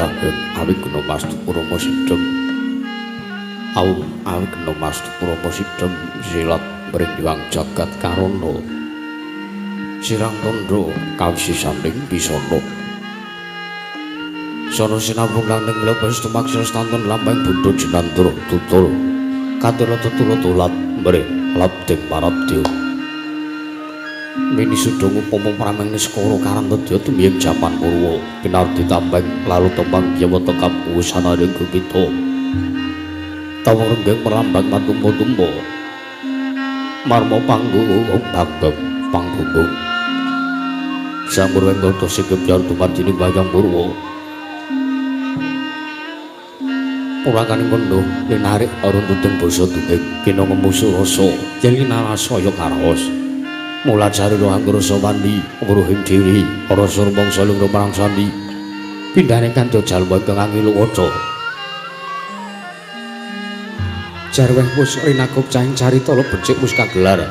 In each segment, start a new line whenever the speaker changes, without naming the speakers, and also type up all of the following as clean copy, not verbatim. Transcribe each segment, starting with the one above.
lahir awit guna mastu purama sidhem awum awit guna mastu purama sidhem silat mring diwang jagat karana sirang tandha kawisisaning pisana sono sinambung langning lebes tumaksir stantun lambang buddha jinandra tutul katira tutul-tulat mring labding parabdya mini sudung upama prameng skara karantadya tumiyeng jaman purwa pinardi tambang lalu tembang yawata kapuwusananing kita tawa renggeng merambang matumpa-tumpa marma panggung bagong panggung samurweng toto sikep jar tumarjini bayang purwa purakaning kondo linarik aruntuting basa duning kina ngemusu rasa yen linarasaya karaos mulajari roh anggrasa wandi ngruhing diri ora surmong salung marang sandi pindhane kanthi jalma kang angil waca jarweh wis rinakup cahing carita lo becik wis kagelar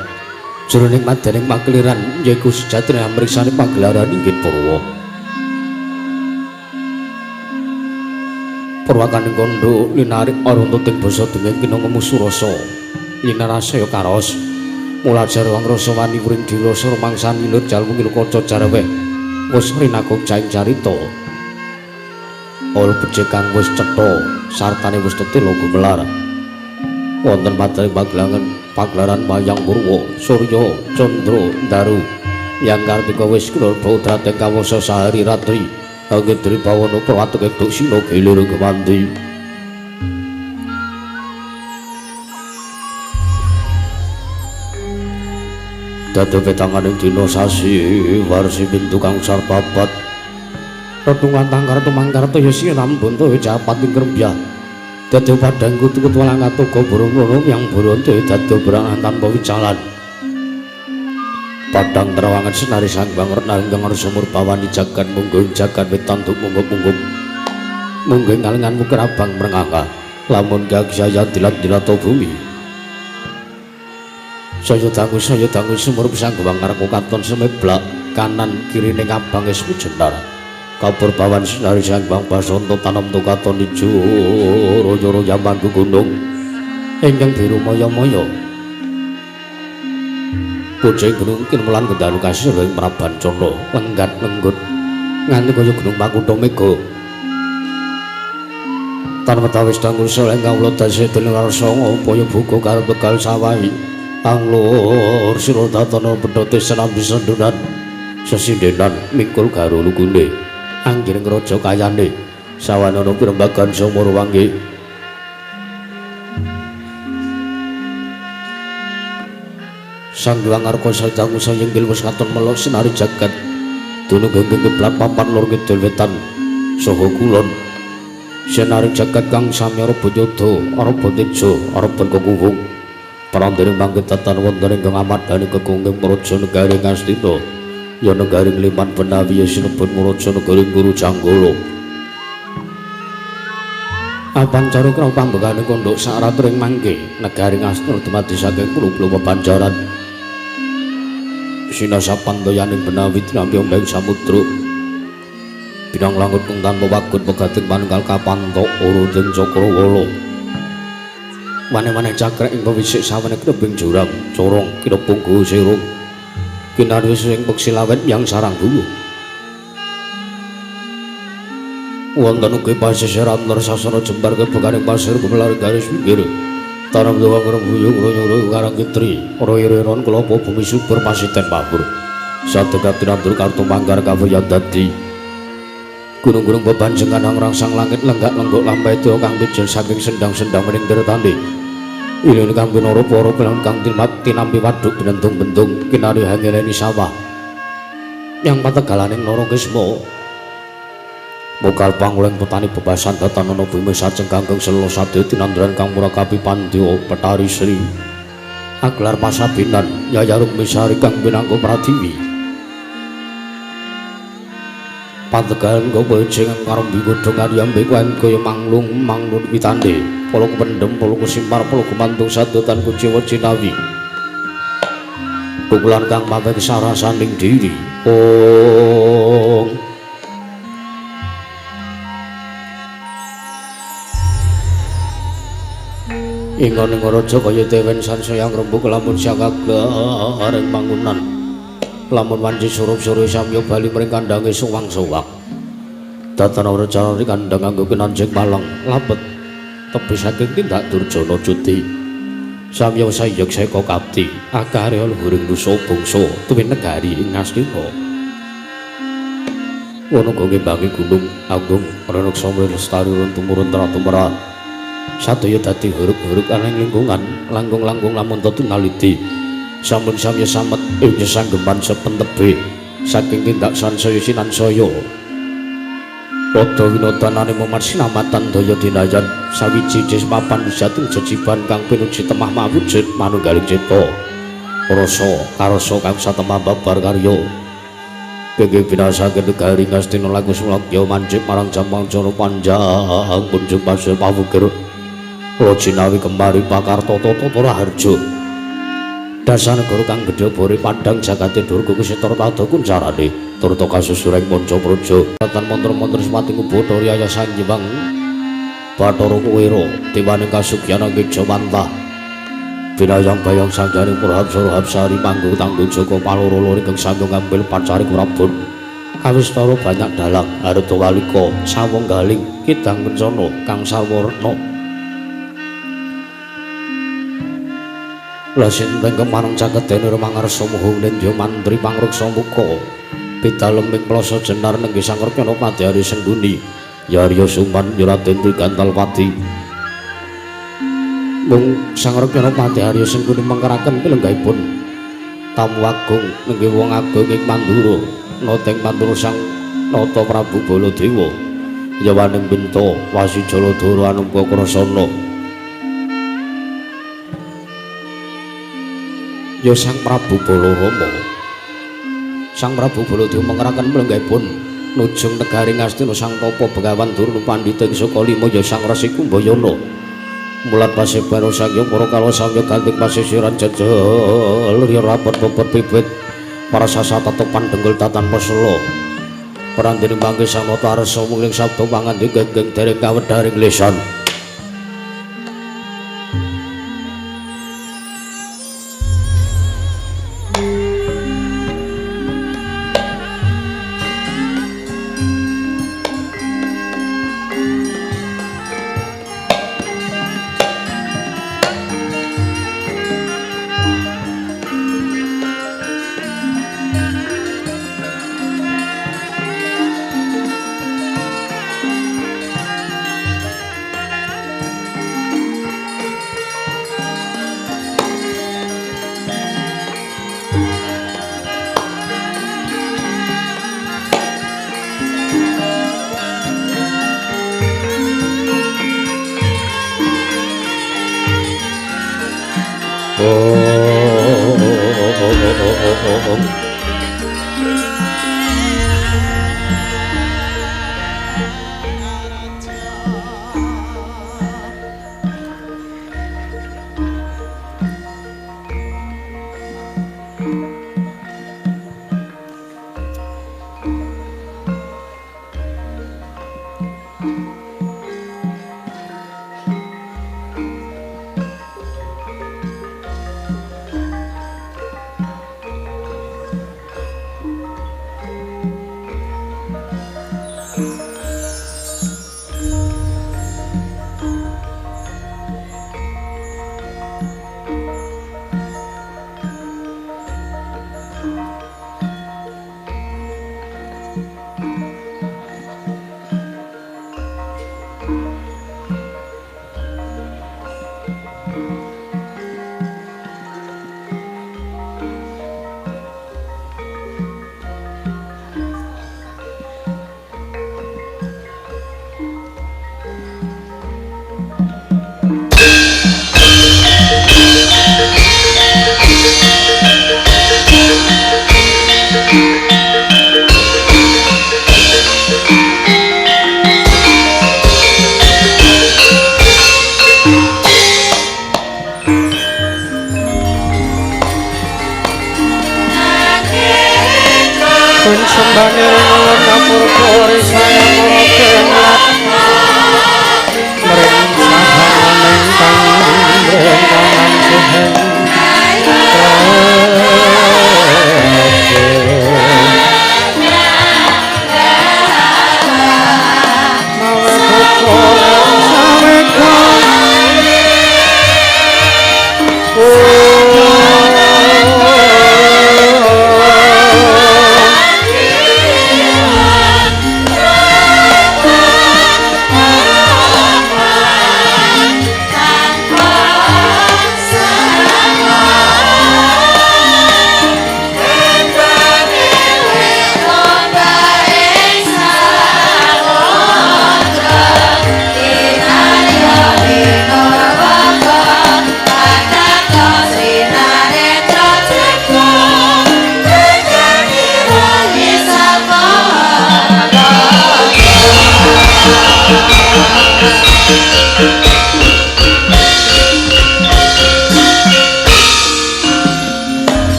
jroning madaning makliran yaiku sejatine amriksane pagelaran inggih purwa purwakaning kondo linarik aruntuting basa dunging kina ngemusu rasa linarasaya karaos mulajar wang rasa wani wring dirasa rumangsan ilut jalmu ngilu kaca jarweh wis rinakup cahing carita ol becik kang wis cetha sartane wis tetil gumelar wonten padaning pagelaran wayang purwa surya candra daru yang kartika wis kula putrating kawasa sahari ratri anggen dribawana prawatuk eduk sina gilir gemanti dadi petanganing dina sasi warsi pintu kang sarpapat retungan tangkar tumangkarta ya siram buntu japat ing krembyah dadi padang kutu-kutu walang atuga burung-burung yang buronte dadi berangan tanpa wicalan padang terawangan senari sangbang renang ingkang sumur bawani jagat mungguh jagat wetan tuk mungguh-mungguh mungguh ngalengan mukir abang merenganga lamun gagsaya dilat-dilato bumi saya dangu sumur pisang gewang ngarengku katon semeblak kanan kirine abang es mujenar kabur bawan sinari sangbang basonto tanam tukaton ijo royo-royo mangku gunung ingkang biru moyo-moyo bocah gunung kinemulan kendalu kasih ing Praban Cana lenggat lenggut nganti kaya gunung Makutha Mega tan wetawis dangu soleh kawula dasih dening rasanga upaya buka karo Tegal Sawahi anglur sira tatana pedhote senambi sendunan sesindenan mikul karo lugune anggiring raja kayane sawanana pirembagan sumur wangi sang Hyang Arkasa dangu sayenggil wis katon melok sinari jagat dunung genggeng keblak papan lor kidul wetan saha kulon sinari jagat kang sami arep yudha arep tejo arep kekuwung parandene mangke tatan wonten ingkang amadani kekunging praja negari Ngastina ya negari Liman Benawi ya sinebut muraja negari Guru Janggala apancara kraw pambekane kondok saratring mangke negari Ngastina dumadi saking pulo-pulo pepanjaran sinasa pandayaning Benawi tinampi ombeng samudra binang langut kang tanpa wagut pegating manunggal kapantok uruting Cakrawala maneh-maneh cakrek ing pawisik sawane krebing jurang corong kira punggu sirung kinarya sing peksi lawet yang sarang guwu wonten ugi pasisiran lor sasana jembar kebekaning pasir gumelar garis pinggir tanam doang rembuyung royo-royo karang kitri royo-royon kelapa bumi subur pasiten pabur sadekat tinandur kartu manggar kawayan dadi gunung-gunung bebanjengan rangsang langit lenggak-lenggok lampai tuh kang bijil saking sendang-sendang mening diretandi ini kang binoro-poro pelan kang tinampi waduk benentung-bentung kinari hangeleni sawah yang pategalaning loro kismo mukal panguleng petani bebasan datanono bumi sajeng kanggeng selo sade tinanduran kang murakabi pandya petari sri aglar pasabinan yayarum misari kang binangka pratiwi pategalan gopo jeng karo bigodhong adiyambe kuwi kaya manglung pitande polo pendem polo simpar polo gumantung sadotan kuciwa cinawi pukulan kang mapek sarasaning diri Ingon ing raja kaya dewen sansaya ngrembug lamun sakagareng mangunan. Lamun wanci surup-surup samya bali mring kandhange suwang-suwang. Datan raja ing kandhang nganggo kinanjing malang lapet tepi saking tindak Durjana Cuti. Samya sayeg seka kapti akare luhuring nusa bangsa tuwin negari ing Astina. Ono kangge bangi gunung agung renuksa lestari tumurun tumrap. Sadaya dadi huruk-huruk aning lingkungan langkung-langkung lamun tunaliti sampun samya samet ing sanggeman sepentebe saking tindak sansaya sinansaya padha winodanane momat sinamatan daya dinayan sawiji cis papan wijating jejiban kang pinuji temah mawujud manunggaling cipta rasa karasa kang satemah babar karya kenging binasake negari Ngastina laku sulakya mancik marang Jampang Jara Panjang kunjung pasir pawukir Lojinawi kemari pakarta tata Raharja. Dasar negara kang gedhe bore padhang jagate durga kusitor tada kuncarane turta kasusureng manca praja. Tatan mantra-mantra semating ubada riyaya sanjewang Bathara Kuwera dewaning kasugyan Ngejawantah. Binayang bayang sanjane Prahabsara Habsari panggung tanggung Jaka paloro-loro ingkang sami ngambil pacaring Prabon. Kawistara banyak dalang Harta Walika sawenggaling kidang kencana kang sarwarna. Lasinteng kemarang cakedene mangarsa muhung nindya mantri pangreksa muka pidalem ing plasa jenar nenggih Sangrekna Padhari Sengguni Yarya Suman Raden Trigantalpati mung Sangrekna Padhari Sengguni mengkeraken pilenggahipun tamu agung nenggih wong agung ing Mandura nateng Mandura Sang Nata Prabu Baladewa yawaning Binta Wasijaladara Anumka Krasana ya Sang Prabu Balarama. Sang Prabu Baladewa mengeraken mlenggahipun nujung negari Ngastina Sang Tapa Begawan Durna Pandhita ing saka lima ya Sang Resi Kumbayana. Mulat pasebar saking para kala samya ganting pasisiran jejel ya rapet bobot bibit para sasata tepan denggel tatan pesela. Prandene mangke Sang Nata Arsa mungling sabda pangandhe genggeng dereng kawedharing lisan.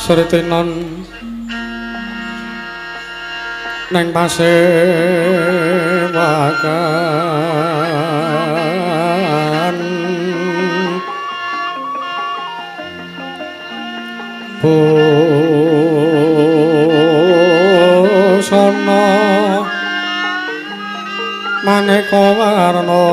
Sretinon neng pasewakan busana maneka warna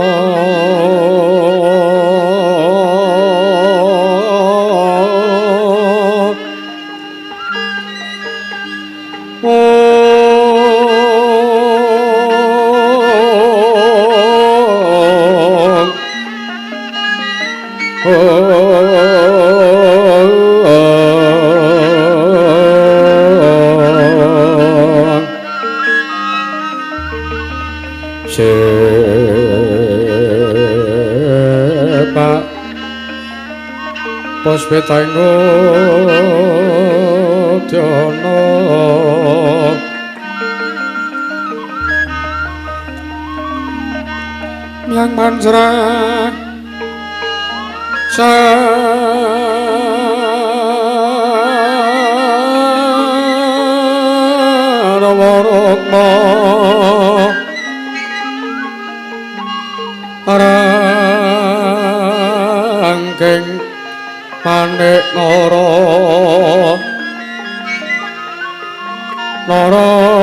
Pak Puspitanggo Dyono yang manjrah Sarwarokma Rangking Panik Nara Narawata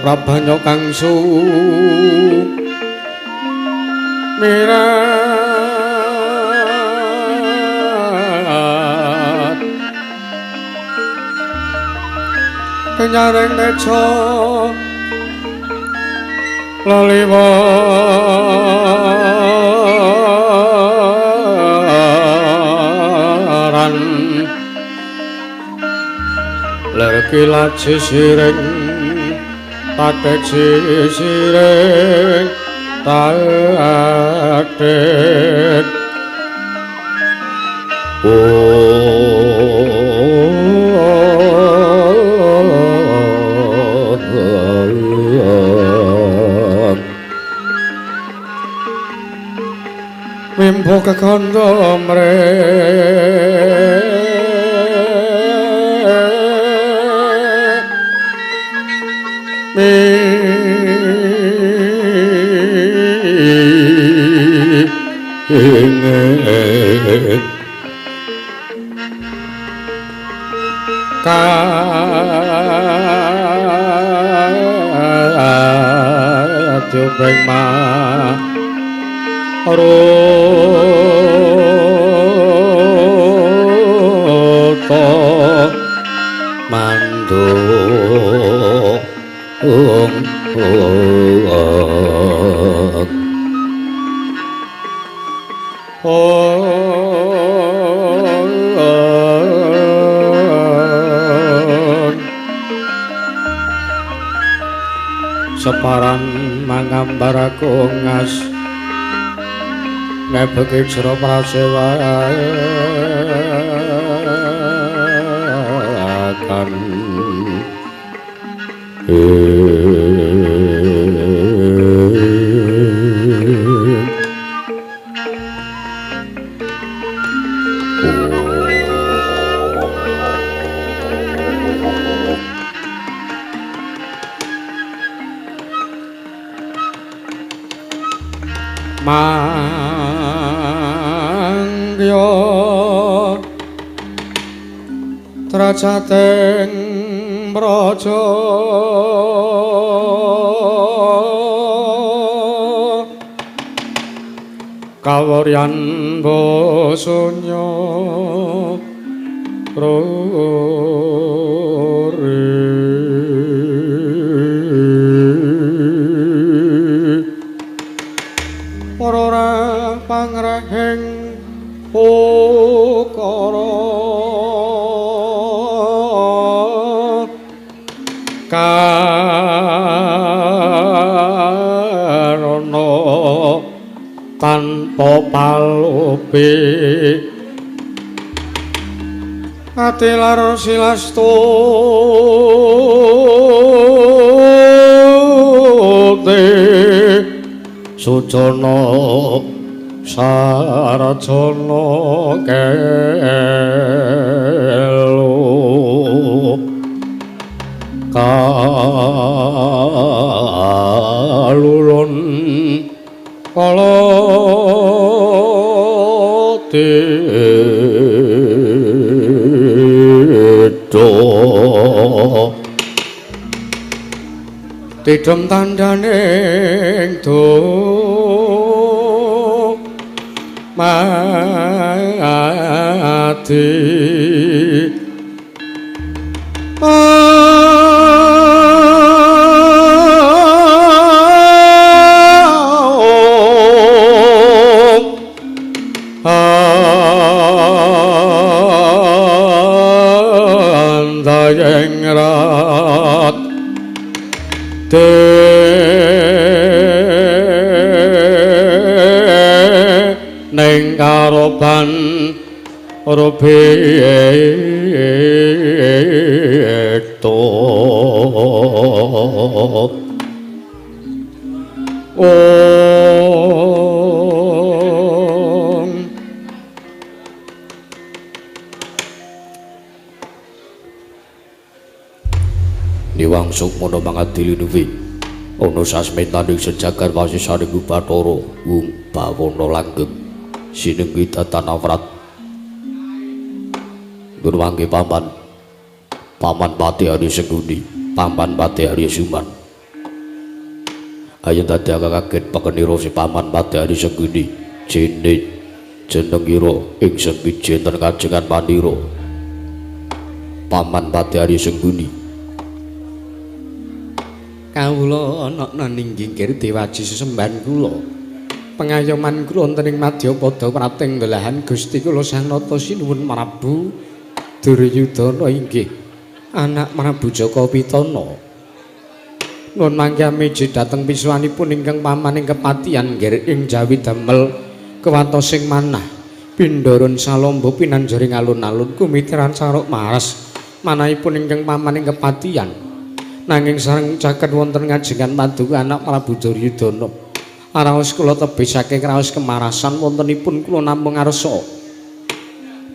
Prabanya kang sumirat kenyaring neca laliwaran ler kilat sisiring Patek sisiring tatek Mimpo kekandha Jupeng maruta mandung separan mangambaraku ngas nebeki jero prasewakan mangya trajating praja kawaryan basunya ora pangrehing ukara karana tanpa palupi ati lar silastu sucana sarjana kelu kalulun kala tidom tandhaning mati andayeng rat ning karoban robekto Niwang Sukmana mangadili nuwi ana sasmitaning sejagar wasisaning Bathara wung bawana langgeng sinenggi tatanawrat Durwangi paman Pati Hari Senguni paman Pati Hari Suman ayo dadi kaget pekenira si paman Pati Hari Senguni jenengira ing senggi enten kajengan Pandira paman Pati Hari Senguni kawula ana ninggingkir diwaji sesembahan kula pengayoman kula wonten ing Madyapada prating belahan Gusti kula Sanata sinuwun Prabu Duryudana inggih anak Prabu Jaka Pitana nuwun mangke miji dhateng pisuwanipun ingkang pamaning kepatihan nggih ing Jawi damel kewatosing manah Pindaran Salamba pinanjaring alun-alun kumitiran saruk maras manahipun ingkang pamaning kepatihan nanging sareng caket wonten ngajengan Paduka anak Prabu Duryudana araos kula tebih saking raos kemarasan wontenipun kula namung ngarsa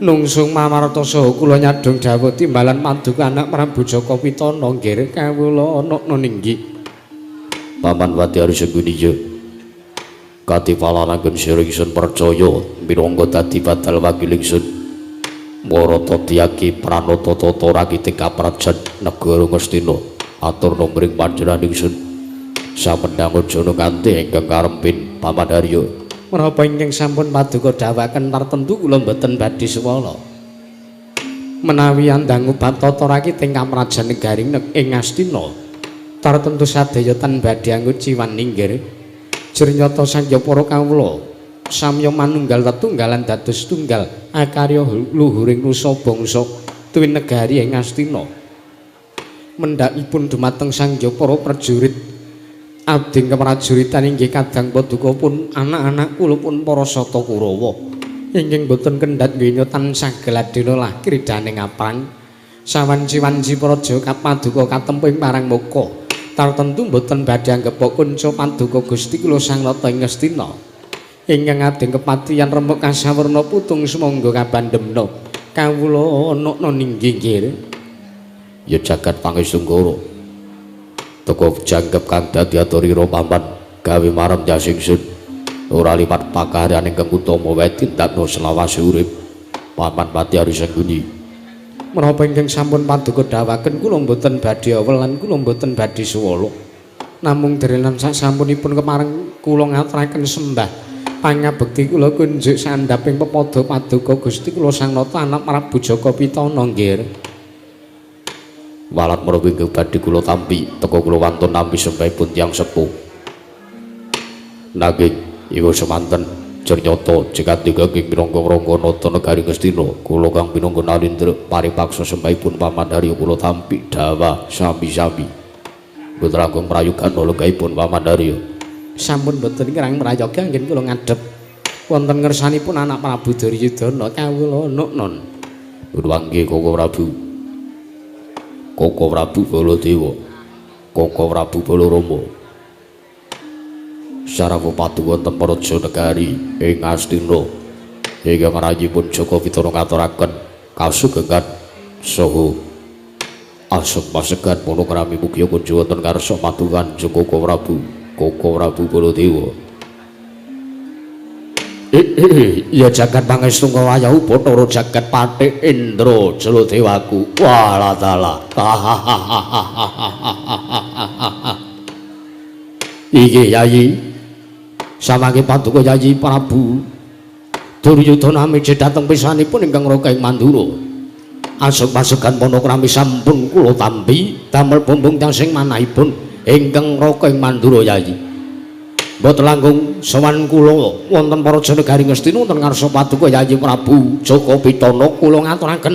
nungsung mamarta saha kula nyadong dawuh timbalan Paduka anak Prabu Jaka Pitana nggih kawula ana ninggih Paman Pati Hari Senguni katipalan anggen sira ingsun percaya minangka dadi badal wakil ingsun marata tiyaki pranata tata rakiting kaprajan negara Ngastina atur numbring panjenengan ingsun samendang jana kanthi ingkang karempin Paman Harya menapa ingkang sampun Paduka dawuhaken tartemtu kula mboten badhe swala menawi andangu batata rakiting kamrajan negaring ing Ngastina tartemtu sadaya tan badhe anggo ciwan ninggir jrnyata sangya para kawula samya manunggal tetunggalan dados tunggal akarya luhuring nusa bangsa tuwin negari ing Ngastina mendakipun dumateng sangya para prajurit abding keprajuritan inggih kadang Paduka pun anak-anak kula pun para sata Kurawa inggih boten kendhat nggenya tansah geladena lah kridaning aprang sawanci-wanci praja Paduka katemping parang moko tartentu boten badhe anggep kunca Paduka Gusti kula Sang Nata ing Ngastina ingkang adeng kepatihan rembug kasawerna putung sumangga kabandhemna kawula ana ninggih ya jagat pangesunggara teka janggep kang dadi aturira paman gawe marem jasingsun ora lipat pakaryan ingkang utama wae tindakno selawase urip paman pati Arisangguni menapa ingkang sampun paduka dawuhaken kula mboten badhe welan kula mboten badhe suwala namung derenan sasampunipun kemareng kula ngaturaken sembah pangabekti kula kunjuk sandhaping pepada paduka Gusti kula Sang Nata anak Prabu Jaka Pitana nggih walat menawi inggih badhe kula tampi teka kula wantun nampi sembahipun tiyang sepuh nanging iku semanten Jernyoto jika tiga king minangka nata negari Ngastina kula kang pinangka nalindra paripaksa sembahipun paman Harya kula tampi dawa sami-sami putra agung prayogan lenggahipun paman Harya sampun boten kirang prayoga anggen kula ngadhep wonten ngersanipun anak Prabu Duryudana kawula non Durwangi Koko Prabu Baladewa Koko Prabu Balarama Sarawa patu wonten Praja Negari ing Ngastina ingkang rayipun Jaka Pitana ngaturaken kasugengan saha asep-pasegan monokrami mugia kunjuk wonten karsa patuhan Koko Prabu Baladewa ya jagat pangestu kawayahu Bathara jagat Pathik Indra Jaladewaku waladala iki yayi samangke paduka yayi Prabu Duryudana miji dhateng pisanipun ingkang raka ing Mandura asep-pasegan monokrami sampun kula tampi damel bumbung sing manahipun ingkang raka ing Mandura yayi mboten langkung sowan kula wonten Praja Negari Ngastina wonten ngarsa paduka Yayi Prabu Jaka Pitana kula ngaturaken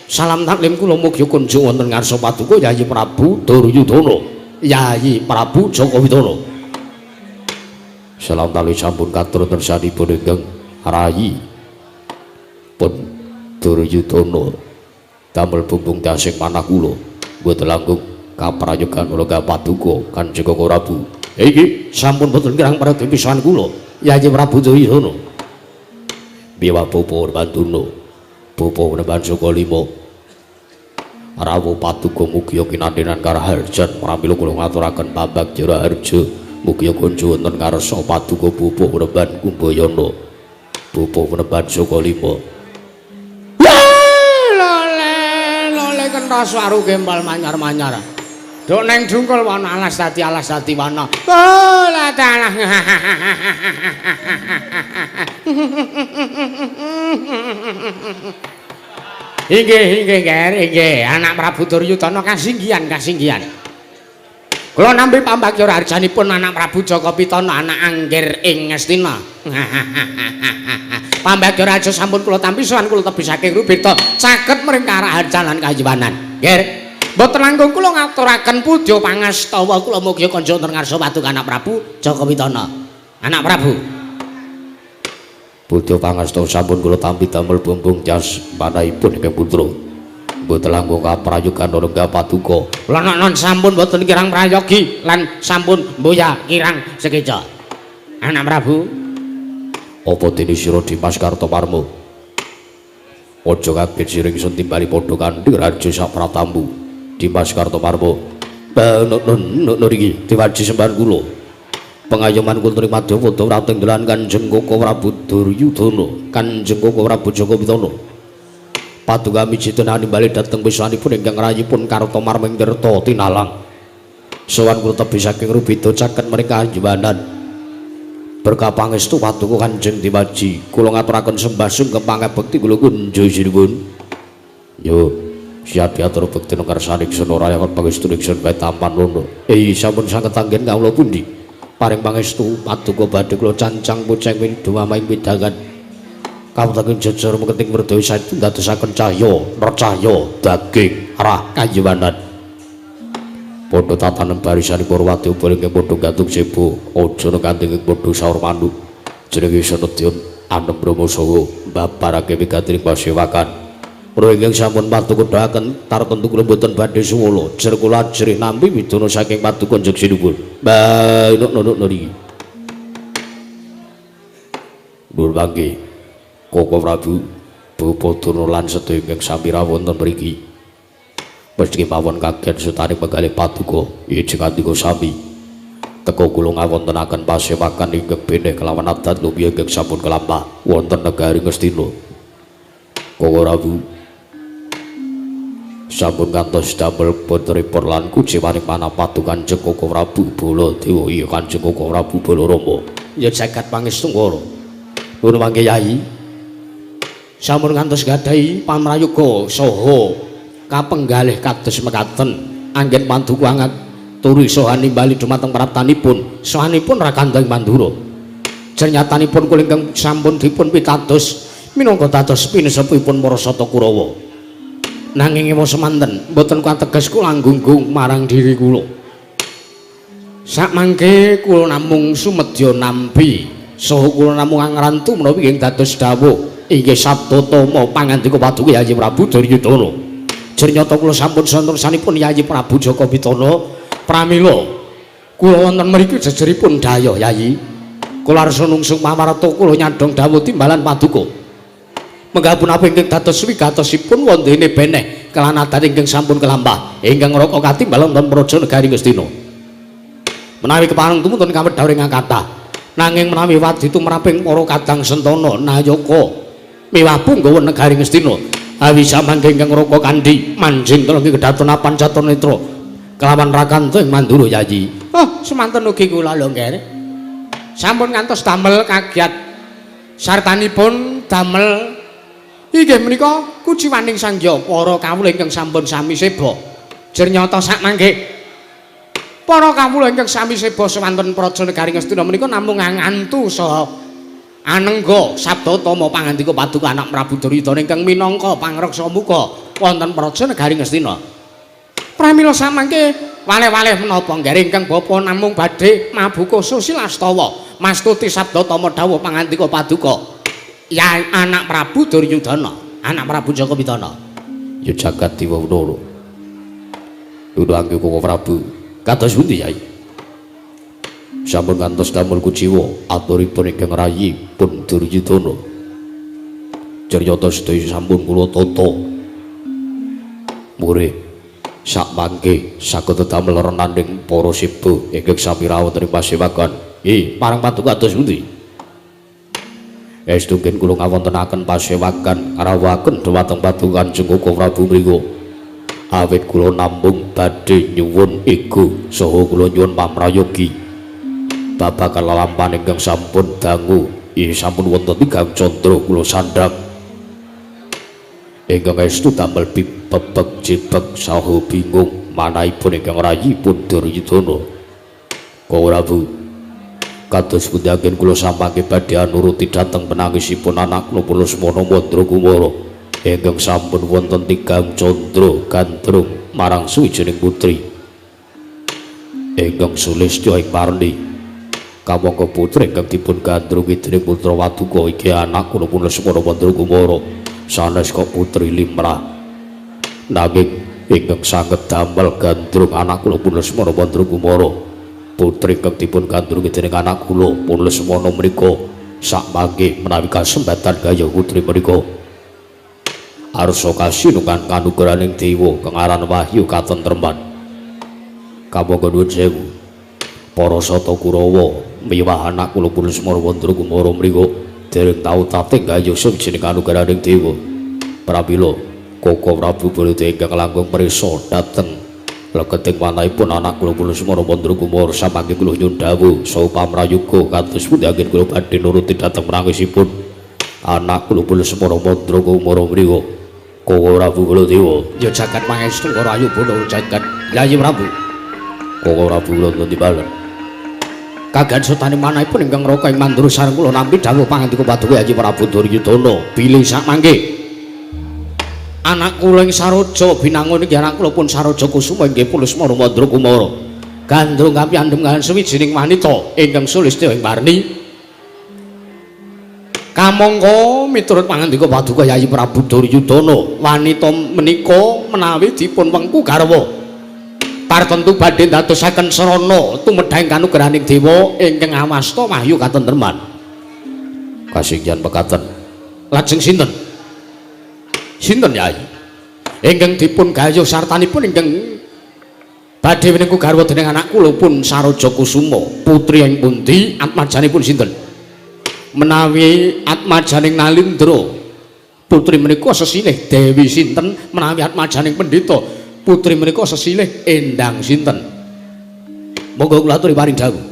salam taklim kula mugi kunjuk wonten ngarsa paduka Yayi Prabu Duryudana Yayi Prabu Jaka Pitana salam tali sampun katur tersanipun ingkang rayi pun Duryudana damel bumbung dasing manah kula mboten langkung kaprayogan lenggah paduka Kanjeng Prabu iki sampun boten kirang paraga pisahan kula Yayi Prabu Duryudana biwa pupuh Banduna pupuh Neban Sukalima rawuh paduka mugia kinantenan karaharjan pramila kula ngaturaken pambagya harja mugia kunjuk wonten ngarsa paduka pupuh Neban Kumbayana pupuh Neban Sukalima lole kentas waru gembal manyar-manyar dok neng dungkul wana alas dadi wana bola tanah inggih anak Prabu Duryudana kasinggihan kula nampi pambagya harjanipun anak Prabu Jaka Pitana anak Anggir ing Ngastina pambagya raja sampun kula tampi sowan kula tebih saking rubeta saged mring karaharjan lan kayiwanan nggih mboten langkung kula ngaturaken pudha pangastawa kula mugi kanca wonten ngarsa paduka anak Prabu Jaka Pitana. Anak Prabu. Pudha pangastawa sampun kula tampi damel bumbung jas manahipun ingkang putra. Mboten langkung kaprayogan lenggah paduka. Kula non sampun mboten kirang prayogi lan sampun mboya kirang sekeca. Anak Prabu. Apa dene sira Dimas Kartoparma? Aja kaget siring sun timbali padha kanthi raja sak pratambu. Dimas Kartoparma niki diwaji sembahan kula pengayoman kula Trimadya Pada rateng dalan Kanjeng Koko Prabu Duryudana Kanjeng Koko Prabu Jaka Pitana paduka miji tenani bali dhateng pisanipun ingkang rayipun Kartomarming Tirta Tinalang sowan kula tebih saking rubeda caket mrika kayiwanan berkah pangestu paduka Kanjeng Diwaji kula ngaturaken sembah sugeng pangabekti kula kunjuk sinipun yo siap diatur bekti ngarsaning senora yang pangestu ingsun bae tampan lono sampun sanget anggen kawula pundi paring pangestu paduka badhe kula cancang puceng widamai midhangan kawutaken jejer meketing merdawi saestu dadosaken cahya percaya daging arah kayiwanan padha tatanen barisan Purwati uga ing padha gantung sebo aja kanthi padha saur manuk jenenge Senedya Anem Brahmasawa babarake wigatring pasewakan Para ingkang sampun paduka dhaaken tartentu kula boten badhe suwala jer kula jerih nampi widana saking paduka njeg sinipun. Baik niki. Nur pangge Koko Prabu Bapadana lan sedaya ingkang sami rawuh wonten mriki. Mesthi mawon kaget sutari penggalih paduka ijeng andika sami. teka kula ngawontenaken pasewakan ingkang beneh kelawan adat lumiya ingkang sampun kelambah wonten negari Ngastina. Koko Prabu sampun ngantos damel putripun lan kuciwaning manapatu Kanjeng Koko Prabu Baladewa iya Kanjeng Koko Prabu Balarama. Ya jagat pangestu karo. Nuwun mangke Yai. Sampun ngantos gadhahi pamrayoga saha kapenggalih kados mekaten anggen panduka angat turu saha nimbali dumateng praptanipun sahanipun Rakandang Mandura. Jernyatanipun kula ingkang sampun dipun pitados minangka dados pinesipun para Sata Kurawa. Nanging ewa semanten mboten kateges kula nggunggung marang diri kula. Sakmangke kula namung sumedya nampi saha kula namung ngrantu menawi ing dados dawuh inggih sabdatama pangandika paduka Yayi Prabu Duryudana. Jernyata kula sampun santursanipun Yayi Prabu Jaka Pitana pramila kula wonten mriki jejeripun daya Yayi. Kula arsa nungsung pamarta kula nyadhong dawuh timbalan paduka. Menggah punapa ingkang dados wigatosipun wondene beneh kelan adat ingkang sampun kelambah ingkang raka katimbalan wonten praja negari Ngastina. Menawi kepareng tumutun kamedhawing kathah nanging menawi wadi tumraping para kadang sentana nayaka miwah punggawa negari Ngastina awisa mangke ingkang raka kandhi manjing kala kedatonapan Caturnetra kelawan Rakandang Mandura Yayi. Oh, semanten ugi kula longger. Sampun ngantos damel kagiat sartanipun damel inggih menika kuciwaning sangya para kawula ingkang sampun sami seba. Jernyata sakmangke para kawula ingkang sami seba sawanten praja negari Ngastina menika namung ngantu saha anengga sabdatama pangandika paduka anak Prabu Duryudana ingkang minangka pangreksa muka wonten praja negari Ngastina. Pramila samangke waleh-waleh menapa nggih ingkang bapa namung badhe mabuka susilastawa mastuti sabdatama dawuh pangandika paduka ya anak Prabu Duryudana, anak Prabu Jaka Pitana. Ya jagat Dewa Ndara. Duduhake Koko Prabu, kados pundi Yai? Sampun ngantos damel kuciwa aturipun ingkang rayi pun Duryudana. Jernyata sedaya sampun kula tata. Murid sak mangke saged damel renaning para sibu ingkang sami rawuh ing pasewakan. Parang paduka kados pundi? Estungken kula ngawontenaken pasewakan rawuhaken dhumateng paduka Kanjeng Koko Prabu mriku. Awit kula namung badhe nyuwun ego saha kula nyuwun pamrayogi babagan lelampahan ingkang sampun dangu sampun wonten tigang candra kula sandhang ingkang estu damel bebeg jebeg saha bingung manahipun ingkang rayipun Duryudana. Koko Prabu kados pundi anggen kula sampangke badhe nuruti dhateng penangisipun anak kula Lesmana Mandra Kumara ingkang sampun wonten tigang candra gandrung marang suwijining putri ingkang Sulistya ing Parni. Kamangka putri ingkang dipun gandrungi dening putra Waduka inggih anak kula Lesmana Mandra Kumara sanes kok putri limrah. Nanging ingkang saged damel gandrung anak kula Lesmana Mandra Kumara putri ingkang dipun gandrungi dening anak kula Lesmana menika sakmangke menawi kasempatan gayuh putri menika arsa kasinungan kanugrahaning dewa kang aran Wahyu katentreman. Kamangka nuwun sewu para Sata Kurawa miwah anak kula Lesmana Mandra Kumara menika dereng tau tating gayuh sawijining kanugrahaning dewa. Pramila Koko Prabu Baladewa ingkang langkung prisa dhateng leketing manahipun anak kula Lesmana Mandra Kumara samangke kula nyuwun dawuh saha pamrayoga kados pundi anggen kula badhe nuruti dhateng prangisipun anak kula Lesmana Mandra Kumara mriku. Koko Prabu Baladewa ya jagat pangestu karo ayu bono jagat Yayi Prabu. Koko Prabu kula timbalan kagan sutane manahipun ingkang raka ing Mandura sareng kula nampi dawuh pangandika paduka Yayi Prabu Duryudana bilih sakmangke anak kula ing Saraja binangun inggih anak kula pun Saraja Kusuma inggih Lesmana Mandra Kumara gandrung kapiyandhem kaliyan sawijining wanita ingkang Sulistya ing Parni. Kamangka miturut pangandika paduka Yayi Prabu Duryudana wanita menika menawi dipun wengku garwa tartentu badhe ndadosaken srana tumedhang kanugrahaning dewa ingkang awasta wahyu katentreman. Kasinggihan mekaten lajeng sinten? Sinten Yai? Ingkang dipun gayuh sartanipun ingkang badhe menika garwa dening anak kula pun Saraja Kusuma putri ing pundi atmajanipun sinten menawi atmajaning Nalindra putri menika sesilih Dewi sinten menawi atmajaning pendeta putri menika sesilih Endang sinten monggo kula aturi paring dawuh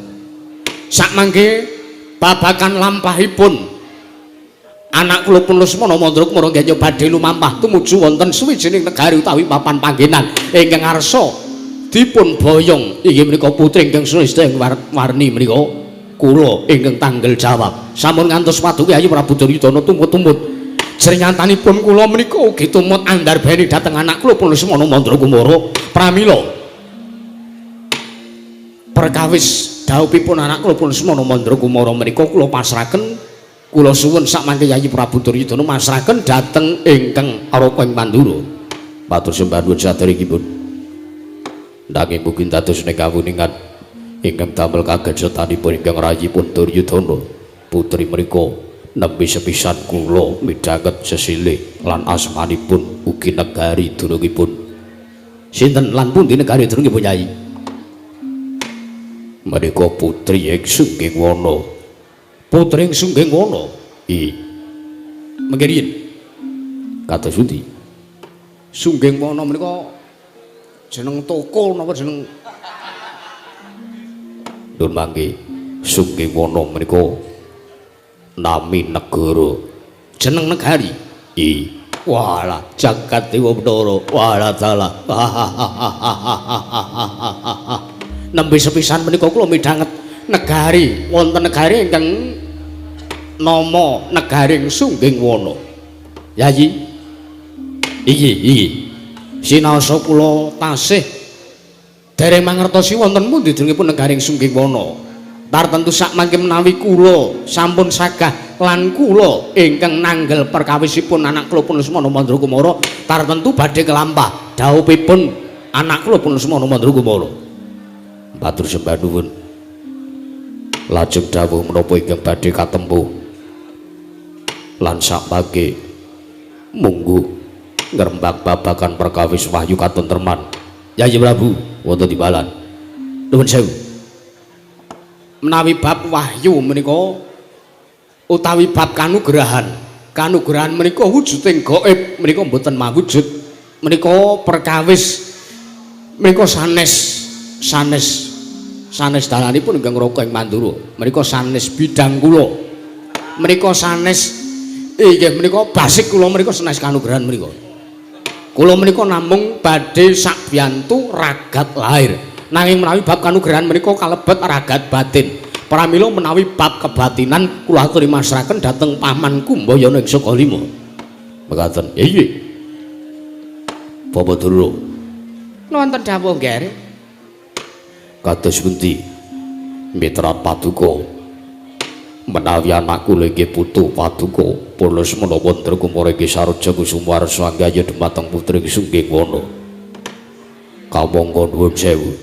sakmangke babagan lampahipun anak kula pun Lesmana Mandra Kumara nggih badhe lumampah tumuju wonten suwijining negari utawi papan panggenan ingkang arsa dipun boyong inggih menika putri ingkang sulistya warni menika kula ingkang tanggel jawab sampun ngantos paduka Ayu Prabu Duryudana tumut-tumut jrengatanipun kula menika ugi tumut andarbeni dhateng anak kula pun Lesmana Mandra Kumara pramila perkawis dawuhipun anak kula pun Lesmana Mandra Kumara menika kula pasrahaken kula suwun sakmangke Yayi Prabu Duryudana masrahaken dhateng ingkang Araka ing Pandura matur sembah nuwun saderengipun nanging mugi dados ing kawuningan ingkang damel kagetsanipun ingkang rayipun Duryudana putri menika nembe sepisan kula midhanget sesilih lan asmanipun ugi negari durungipun sinten lan pundi negari durungipun Yayi menika putri ing Sungging Wana putri ing Sungging Wana mengke riyen kados pundi Sungging Wana menika jeneng toko napa jeneng Nun mangke Sungging Wana menika nami negara jeneng negari walah jagat dewa Bathara walah dalah nembe sepisan menika kula midhanget negari wonten negari ingkang nama negaring Sungging Wana Yayi iki sinaosa kula tasih dereng mangertosi wonten pundi jenengipun negaring Sungging Wana tartentu sakmangke menawi kula sampun sagah lan kula ingkang nanggel perkawisipun anak kula pun Lesmana Mandra Kumara tartentu badhe kelampah dawuhipun anak kula pun Lesmana Mandra Kumara matur sembah nuwun lajeng dawuh menapa ingkang badhe katempuh lan sakmangke munggu ngrembak babagan perkawis wahyu katentreman Yayi Prabu wonten timbalan nuwun sewu menawi bab wahyu menika utawi bab kanugrahan menika wujuding gaib menika mboten mawujud menika perkawis menika sanes dalanipun ingkang Raka ing Mandura menika sanes bidang kula menika sanes inggih menika basik kula menika sanes kanugrahan menika kula menika namung badhe sakbiyantu ragat lahir nanging menawi bab kanugrahan menika kalebet ragat batin pramila menawi bab kebatinan kula aturi masrahaken dhateng paman Kumbayana ing Sukalima mekaten nggih Bapak Duru wonten dawuh nggih kados pundi mitra paduka menawi anak kula inggih putu paduka pun Lesmana Mandra Kumara inggih Saraja Kusuma arsa anggaya dhumateng putri Sungging Wana kawangga nuwun sewu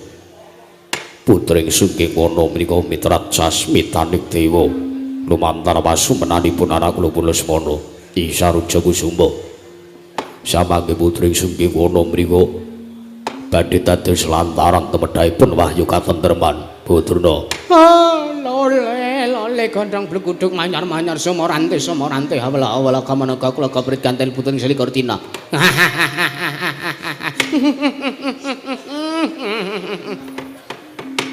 putri Sungging Wana menika mitrat sasmitaning dewa lumantar pasumenanipun anak kula pun Lesmana ing Saraja Kusuma samangke putri Sungging Wana menika badhe dados lantaran temedhaipun wahyu katentreman Badrana lole gondhong blekuduk manyar-manyar somorante awala kamanaga kula kaprit kantel putring selikur tina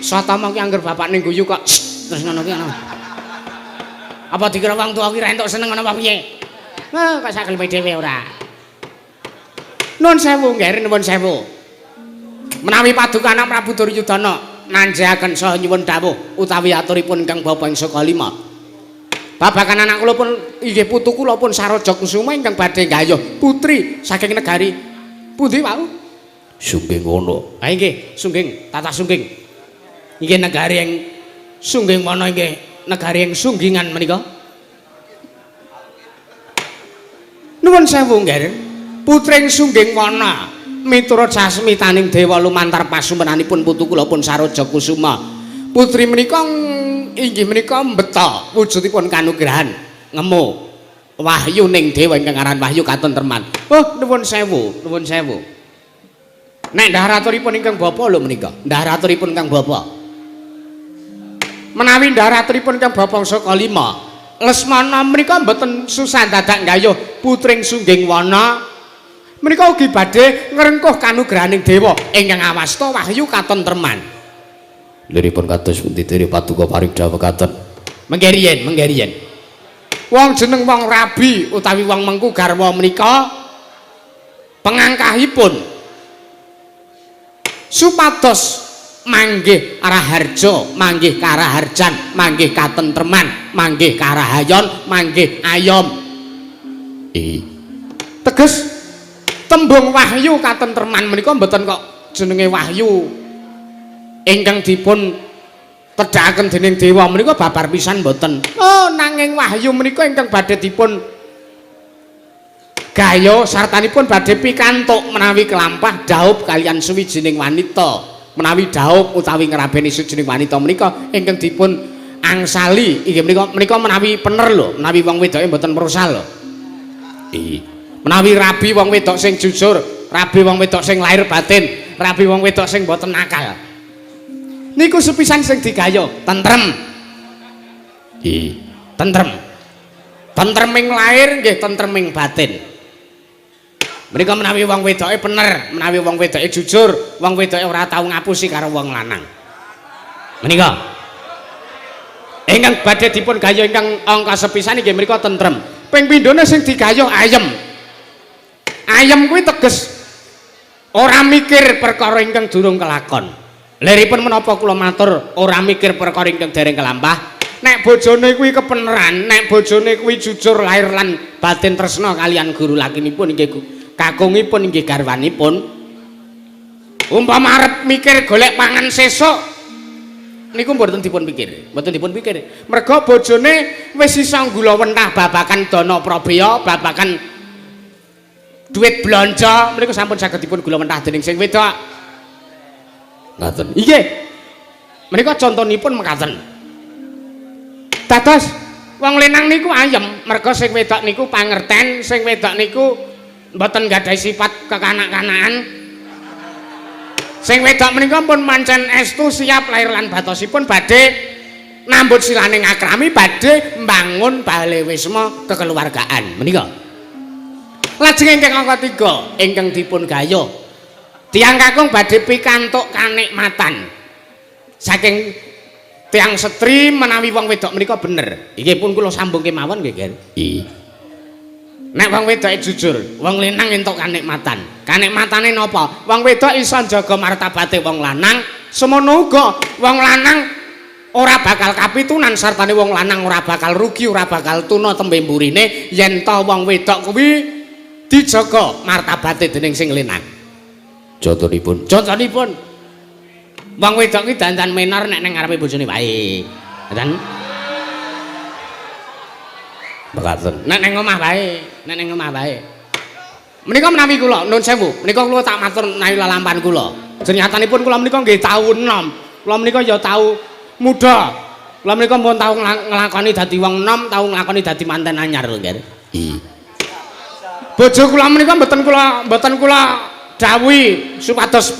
satama ki angger bapak ning guyu kok terus ngono ki apa dikira wong tuwa ki rentuk seneng ngono apa piye kok sakelme dhewe ora nuwun sewu nggih nuwun sewu menawi paduka anak Prabu Duryudana nanjaken saha nyuwun dawuh utawi aturipun ingkang Bapak ing Sukalima babagan anak kula pun inggih putu kula pun Saraja Kusuma ingkang badhe nggayuh putri saking negari pundi wau Sungging Wana ha inggih Sungging tatah Sungging inggih negari ing Sungging Wana inggih negari ing Sunggingan menika nuwun sewu nggih putri ing Sungging Wana miturut sasmitaning dewa lumantar pasumenanipun putu kula pun Saraja Kusuma putri menika inggih menika mbeta wujudipun kanugrahan ngemu wahyu ning dewa ingkang aran wahyu katentreman oh nuwun sewu
Nek ndaraturipun ingkang bapa lho menika. Ndaraturipun Kang Bapa. Menawi ndaraturipun Kang Bapangsa kalima, Lesmana menika mboten susah dadak nggayuh putring Sungging Wana. Menika ugi badhe ngrengkuh kanugrahaning dewa ingkang awasta wahyu katentreman.
Liripun kados pundi diri Paduka paring dawuh katen.
Menggerien. Wong jeneng wong rabi utawi wong mengku garwa menika pengangkahipun supados manggih araharja, manggih karaharjan, manggih katentreman, manggih karahayon, manggih ayom. Teges tembung wahyu katentreman menika mboten kok jenenge wahyu ingkang dipun tedhakaken dening dewa menika babar pisan mboten. Oh, nanging wahyu menika ingkang badhe dipun gaya sartanipun badhe pikantuk menawi kelampah daup kalian suwijining wanita, menawi daup utawi ngrabeni suwijining wanita menika ingkang dipun angsali inggih menika menawi pener lho, menawi wong wedoke mboten merusak lho. Menawi rabi wong wedok sing jujur, rabi wong wedok sing lahir batin, rabi wong wedok sing mboten nakal. Niku sepisan sing digaya tentrem. Tentrem. Tentreming lahir nggih tentreming batin. Menika menawi wong wedoke bener, menawi wong wedoke jujur, wong wedoke ora tau ngapusi karo wong lanang. Menika ingkang badhe dipun gaya ingkang angka sepisan inggih menika tentrem. Ping pindhone sing digaya ayem. Ayem kuwi teges ora mikir perkara ingkang durung kelakon. Liripun menapa kula matur ora mikir perkara ingkang dereng kelampah. Nek bojone kuwi kepeneran, nek bojone kuwi jujur lahir lan batin tresna kalian guru lakinipun inggih kakungipun inggih garwanipun, umpama arep mikir golek pangan sesuk niku mboten dipun pikir, merga bojone wis isa nggula wentah babakan dana prabeya, babakan duit blanja menika sampun saged dipun gula wentah dening sing wedok. Ngaten. Nggih. Menika contonipun mekaten. Dados wong lenang niku ayem, merga sing wedok niku pangerten, sing wedok niku mboten gadhahi sifat kekanak-kanakan. Sing wedok menika pun pancen estu siap lahir lan batosipun badhe nambut silaning akrami, badhe mbangun bale wisma kekeluargaan. Menika. Lajeng ingkang angka 3 ingkang dipun gaya tiyang kakung badhe pikantuk kanikmatan saking tiyang setri menawi wong wedok menika bener. Iki pun kula sambung kemawon nggih, Ger. Nek wong wedoke jujur, wong lanang entuk kanikmatan. Kanikmatane napa? Wong wedok iso njaga martabate wong lanang, semono uga wong lanang ora bakal kapitunan sartane wong lanang ora bakal rugi, ora bakal tuna tembe mburine yen ta wong wedok kuwi dijaga martabate dening sing lanang. Contonipun. Wong wedok kuwi dandan menor nek nang ngarepe bojone wae. Dan mekaten. Nek nang omah wae. Menika menawi kula nuwun sewu, menika kula tak matur nawi lalampahan kula. Jenyatanipun kula menika nggih taun enom. Kula menika ya tau muda. Kula menika pun tau nglakoni dadi wong enom, tau nglakoni dadi manten anyar lho, Nggih. Bojo kula menika mboten kula dawuhi supados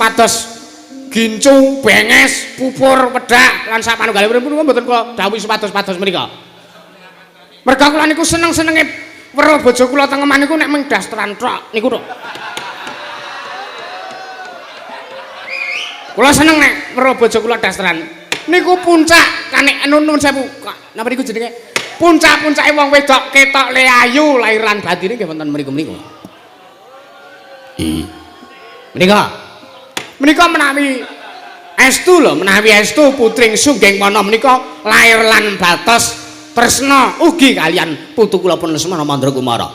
gincu, benges, pupur, pedhak lan sapanunggalipun pun mboten kula dawuhi supados menika. Merga kula niku seneng-senenge weruh bojo kula teng omah niku nek mung dasteran tok niku tok. Kula seneng nek weruh bojo kula dasteran. Niku puncak kanek nuwun sewu. Napa niku jenenge? Puncak-puncake wong wedok ketok le ayu lahir lan batine nggih wonten mriku-mriku. Menika menawi estu putring Sungging Wana menika lahir lan batos tresna ugi kalian putu kula pun Lesmana Mandrakumara.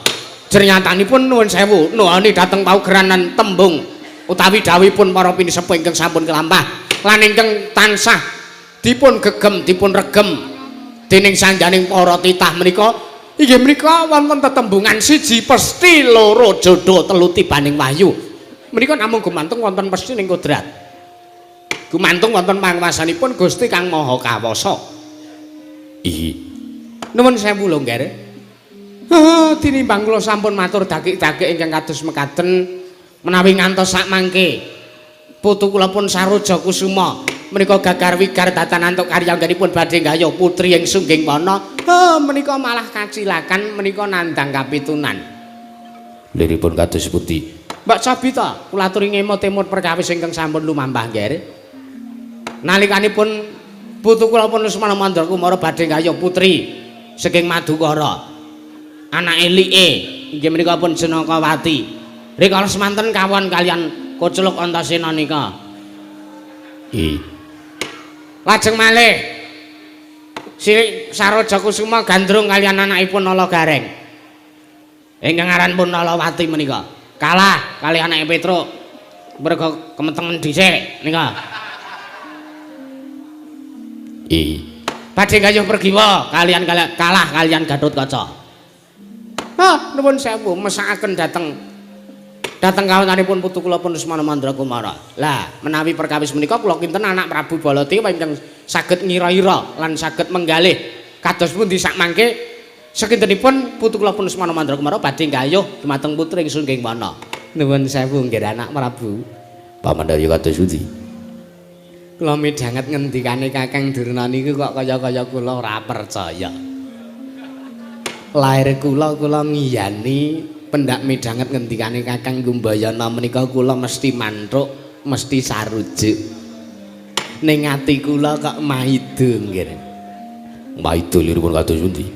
Jernyatanipun nuwun sewu nuhani dhateng paugeranan tembung utawi dawuhipun para pinisepuh ingkang sampun kelampah lan ingkang tansah dipun gegem dipun regem dening sanjaning para titah menika inggih menika wonten tetembungan siji pesti, loro jodho, telu tibaning wahyu. Menika namung gumantung wonten pesti ning kodrat. Gumantung wonten panguwasanipun Gusti Kang Maha Kawasa. Nuwun sewu lho, Ngger. Tinimbang kula sampun matur dagik-dagik ingkang kados mekaten menawi ngantos sak mangke putu kula pun Saroja Kusuma menika gagar wigar datan antuk karyangganipun badhe gayuh putri ing sungging wana. Menika malah kacilakan menika nandang kapitunan.
Liripun kados pundi?
Mbak Sabita, kula aturi ngemot-emot perkawis ingkang sampun lumampah nggih. Nalikanipun putu kula pun Lesmana Mandrakumara badhe gayuh putri saking Madukara. Anake Like inggih menika pun Janakawati. Rikala semanten kawon kalian Kocluk Antasena nika. Lajeng malih si Saroja Kusuma gandrung kalian anakipun Nala Gareng. Ingkang aranipun Nalawati menika kalah kali anake Petruk. Merga kementengen dhisik nika. Badhe gayuh pergiwa kalian kalah kalian Gatotkaca. Nuwun sewu mesakaken dateng kawonanipun putu kula pun Lesmana Mandrakumara. Lah, menawi perkawis menika kula kinten anak Prabu Baladewa ingkang saged ngira-ira lan saged menggalih kados pundi sak mangke sekintenipun putu kula pun Lesmana Mandrakumara badhe gayuh dumateng putri ing sungging wana. Nuwun sewu nggih anak Prabu.
Paman Daryo kados pundi?
Kula midhanget ngendikane Kakang Durna niku kok kaya-kaya kula ora percaya. Lair kula ngiyani pendak midhanget ngendikane Kakang Gumbayana menika kula mesti mantuk, mesti sarujuk. Ning ati kula kok maido nggih.
Maido liripun kados pundi?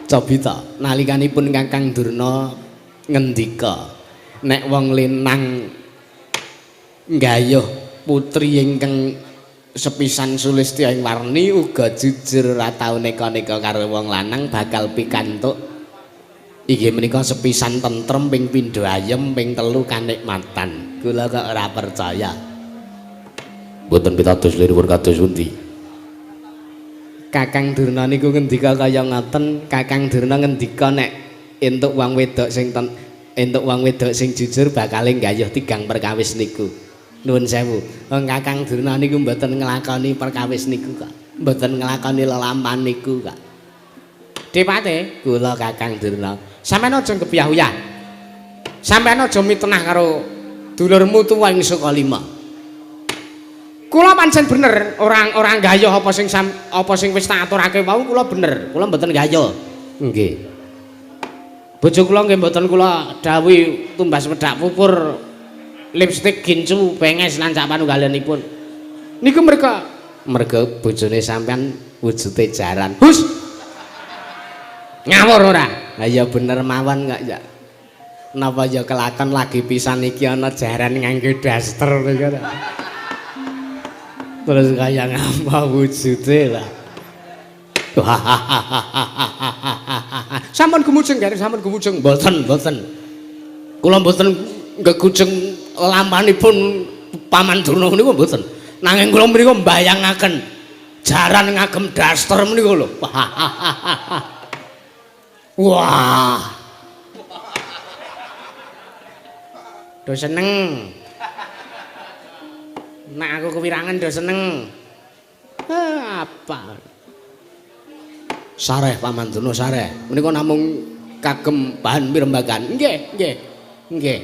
Cabita nalikanipun Kakang Durna ngendika nek wong linang nggayuh putri ingkang sepisan Sulistya ing warni uga jujur ora tau neka-neka karo wong lanang bakal pikantuk. Inggih menika sepisan tentrem ping pindho ayem ping telu kanikmatan. Kula kok ora percaya.
Mboten pitados liripun kados pundi?
Kakang Durna niku ngendika kaya ngoten, Kakang Durna ngendika nek entuk wong wedok sing jujur bakal nggayuh tigang perkawis niku. Nuwun sewu. Wong Kakang Durna niku mboten nglakoni perkawis niku kok. Mboten nglakoni lelampahan niku kok. Dipate kula Kakang Durna. Sampeyan aja kebiyahuyan. Sampeyan aja mitenah karo dulurmu tuwa ing Sukalima. Kula pancen bener, orang gayuh apa sing wis tak aturake wau kula bener. Kula mboten gayuh. Nggih. Bojo kula nggih mboten kula dawuhi tumbas wedak pupur, lipstik gincu, penges lan sak panunggalanipun. Niku merga bojone sampean wujude jaran. Hus. Ngawur ora? Lah ya bener mawon kok ya. Napa ya kelakon lagi pisan iki ana jaran nganggo daster niku. Terus kaya ngapa wujude lah. Sampun gumujeng kare sampun gumujeng mboten. Kula mboten gegujeng lampanipun Paman Durna niku mboten. Nanging kula mriku mbayangaken jaran ngagem daster menika lho. Wah. Do seneng. Nek aku kewirangan do seneng. Apa? Sareh Paman Durna sareh. Menika namung kagem bahan mirembagan. Nggih.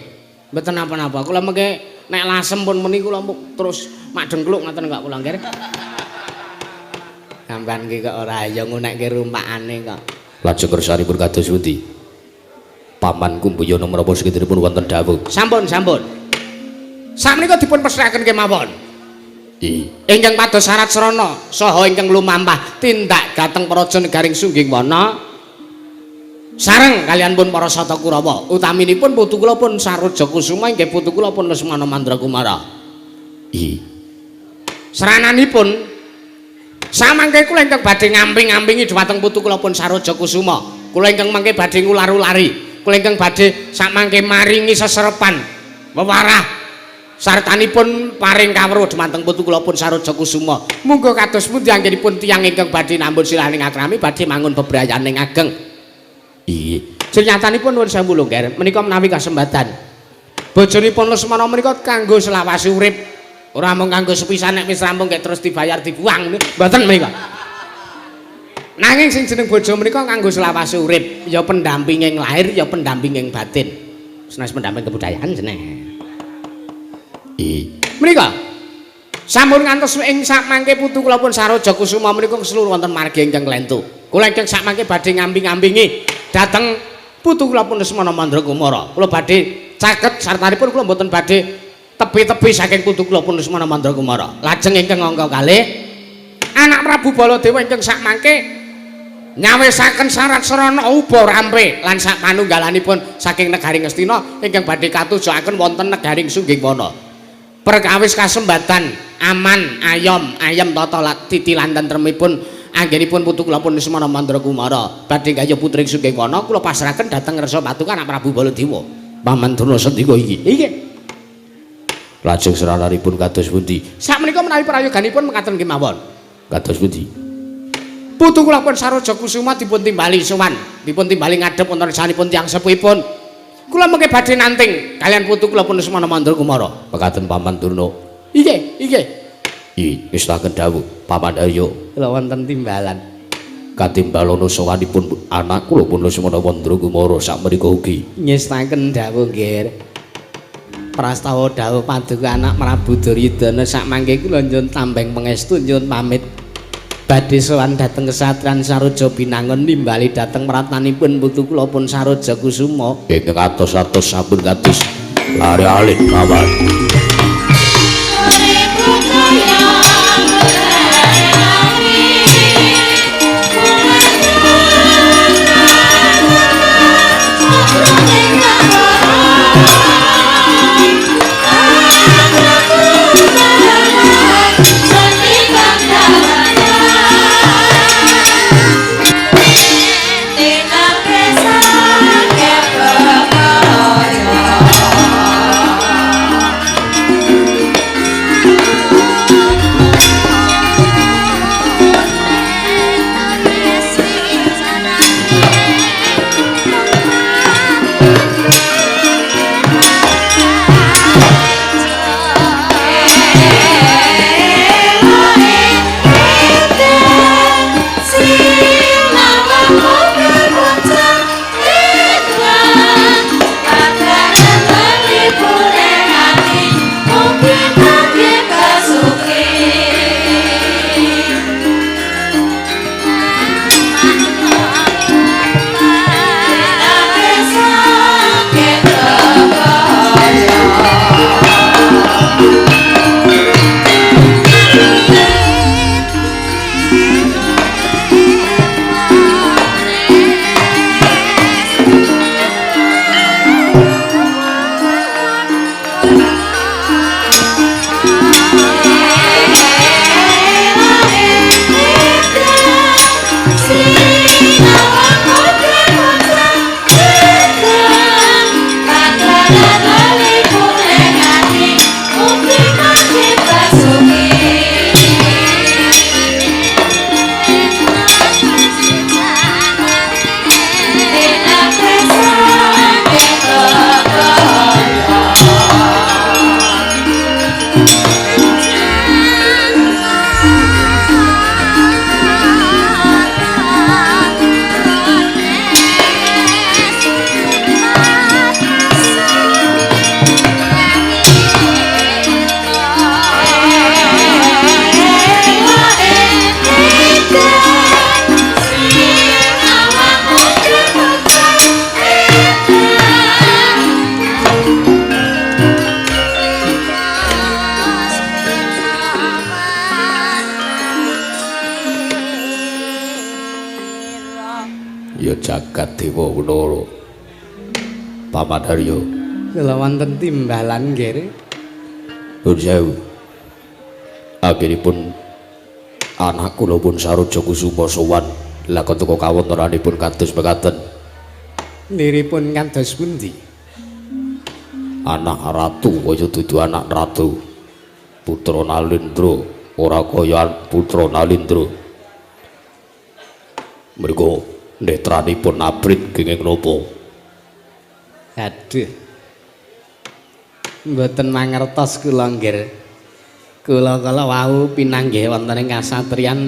Mboten napa-napa. Kula mengke nek lasem pun meni kula terus mak dengkluk ngoten kok kula nggih. Sampeyan iki kok ora ya ngunekke rumpakane kok.
Lajeng kersanipun kados pundi? Paman Kumbayana menapa sekitaripun wonten dawuh?
Sampun. Sakmenika dipun pesthekaken kemawon. Ingkang pados syarat srana saha ingkang lumampah tindak dhateng praja negaring sungging wana sareng kalian pun para sata Kurawa. Utaminipun putu kula pun Saroja Kusuma inggih putu kula pun Lesmana Mandrakumara. Serananipun samangke kula ingkang badhe ngamping-ngampingi dhumateng putu kula pun Saroja Kusuma. Kula ingkang mangke badhe ngular-ulari, kula ingkang badhe samangke maringi seserepan wewarah sartanipun paring kawruh dhumateng putu kula pun Saroja Kusuma. Monggo kados pundi anggenipun tiyang ingkang badhe nambut silaning akrami badhe mangun bebrayaning ageng. Jenyatanipun nuwun sewu lho, Nger. Menika menawi kasempatan. Bojonipun Lesmana menika kanggo selawase urip. Ora mung kanggo sepisan nek wis rampung gek terus dibayar dibuang mboten menika. Nanging sing jeneng bojo menika kanggo selawase urip, ya pendampinging lahir, ya pendampinging batin. Senes pendamping kebudayaan jeneng. menika sampun ngantos ing sakmangke putu kula pun Saroja Kusuma menika keseluruh wonten margi ingkang klentu. Kula ingkang sakmangke badhe ngambing-ambingi dhateng putu kula pun Lesmana Mandragumara. Kula badhe caket sartanipun kula mboten badhe tepi-tepi saking putu kula pun Lesmana Mandragumara. Lajeng ingkang angka kalih anak Prabu Baladewa ingkang sakmangke nyawisaken syarat sarana uba rampe lan sak panunggalanipun saking negaring Ngastina ingkang badhe katujokaken wonten negaring Sunggingwana. Perkawis kasembatan aman ayam tata titilan tentremipun anggenipun putu kula pun Lesmana Mandragumara badhe kaya putri Sunggingwana kula pasrahaken dhateng Resa Patukan anak Prabu Baladewa. Paman Durna sendika iki. Nggih. Lajeng seranaripun kados pundi? Sakmenika menawi prayoganipun mekaten kemawon. Kados pundi? Putu kula pun Saroja Kusuma dipun timbali sowan, dipun timbali ngadhep wonten sanipun tiyang sepuhipun. Kula mengke badhe nanting kalian putu kula pun Lesmana Mandragumara. Mekaten Paman Durna. Nggih. Istirahaken dawuh Paman Arya. Kula wonten timbalan. Katimbalana sowanipun anak kula pun Lesmana Mandragumara sakmenika ugi. Ngestaken dawuh nggih. Prastawa dawuh paduka anak Prabu Duryudana sakmangke kula nyuwun tambeng pangestu nyuwun pamit. Badhe sowan dhateng kesatriyan Saroja Binangun nimbali dhateng pratanipun putu kula pun Saroja Kusuma. Ingkang atos-atos sampun kados lare alih mawon. jagat dewa Unara. Paman Harya.
Kula wonten timbalan nggih.
Nuwun sewu. Akhiripun anak kula pun Saroja Kusuma sowan lakon teka kawontenanipun kados mekaten.
Liripun kados pundi?
Anak ratu kaya dudu anak ratu. Putra Nalindra ora kaya putra Nalindra. Mriku netranipun abrit kenging napa?
Aduh. Mboten mangertos kula nggih. Kula wau pinanggih wonten ing kasatriyan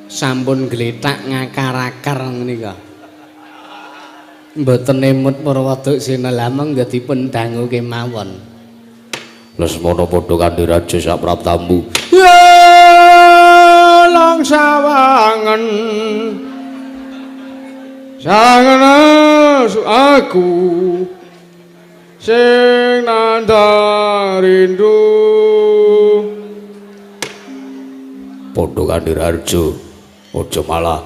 sampun gletak ngakar-akar menika. Mboten emut para waduk sinalameng nggih dipun dangu kemawon.
Lesmana padha kanthi raja sapraptambu.
Ya langsawangen sangena aku sing nandha rindu
Padha kanthi raja aja malah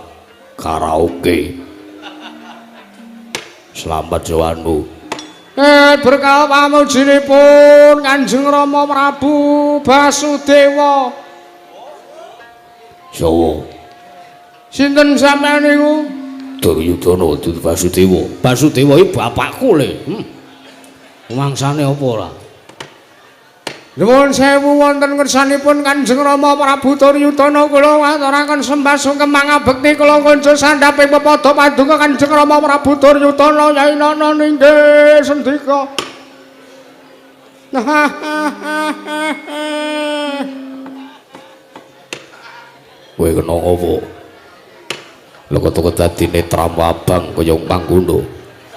karaoke. Selamat jawanmu.
Berkah pamujinipun Kanjeng Rama Prabu Basudewa.
Jawa.
Sinten sampeyan niku?
Duryudana Dudu Basudewa.
Basudewa iki bapakku le. Wangsane apa ora?
Nuwun sewu wonten ngersanipun Kanjeng Rama Prabu Duryudana kula ngaturaken sembah sungkem mangabekti kula kanca sandhaping pepada paduka Kanjeng Rama Prabu Duryudana Yai Nana ninggih sendika.
Kowe kena apa? Lha kok dadi netramu abang kaya panggono.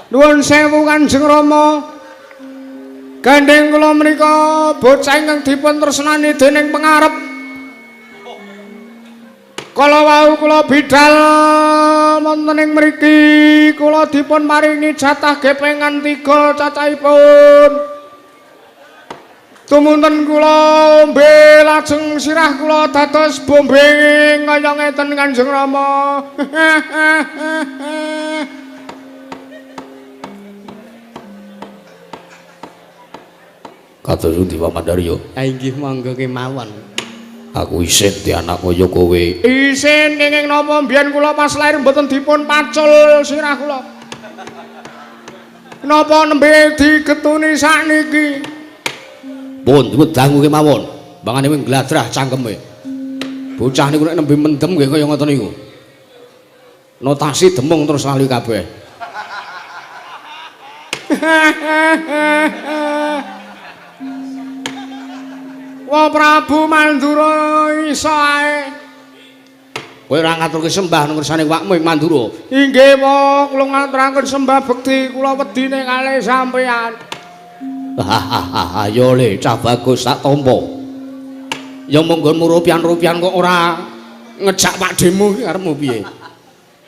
Nuwun sewu Kanjeng Rama. Gandeng kula menika bocah ingkang dipun tresnani dening pangarep. Kala wau kula bidhal wonten ing mriki kula dipun maringi jatah gepengan 3 cacahipun. Tumunten kula ombe lajeng sirah kula dados bombing kaya ngeten Kanjeng Rama.
Kados pundi Pak Mandarya?
Ha inggih monggo kemawon.
Aku isin di anak kaya kowe.
Isin kenging napa mbiyen kula pas lair mboten dipun pacul sirah kula. Napa nembe digetuni sakniki?
Pun dangu kemawon. Bangane wing gladrah cangkeme. Bocah niku nek nembe mendem nggih kaya ngoten niku. Notasi demung terus lali kabeh.
Wah Prabu Mandura iso ae.
Kowe ora ngaturke sembah nang kersane awakmu ing Mandura.
Inggih po, kula ngaturaken sembah bekti kula wedine kalih sampeyan.
Hahaha, yo le cah bagus tak tampa. Ya monggonmu rupian-rupian kok ora ngejak pakdemu karepmu piye?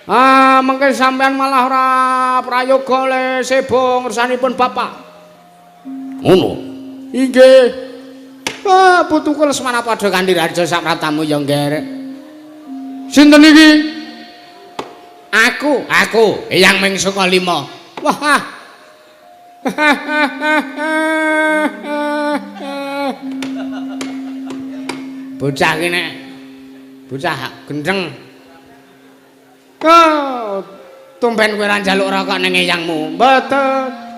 Ah, mengke sampeyan malah ora prayoga le sebo ngersanipun bapak.
Ngono.
Inggih. Ah, putuku lesmana padha kanthi raja sapratamu ya ngger. Sinten iki? Aku, Eyang Ming Suka 5. Wah. Bocah iki nek bocah gendeng. Oh, tumben kowe ora njaluk rokok ning eyangmu. Mboten.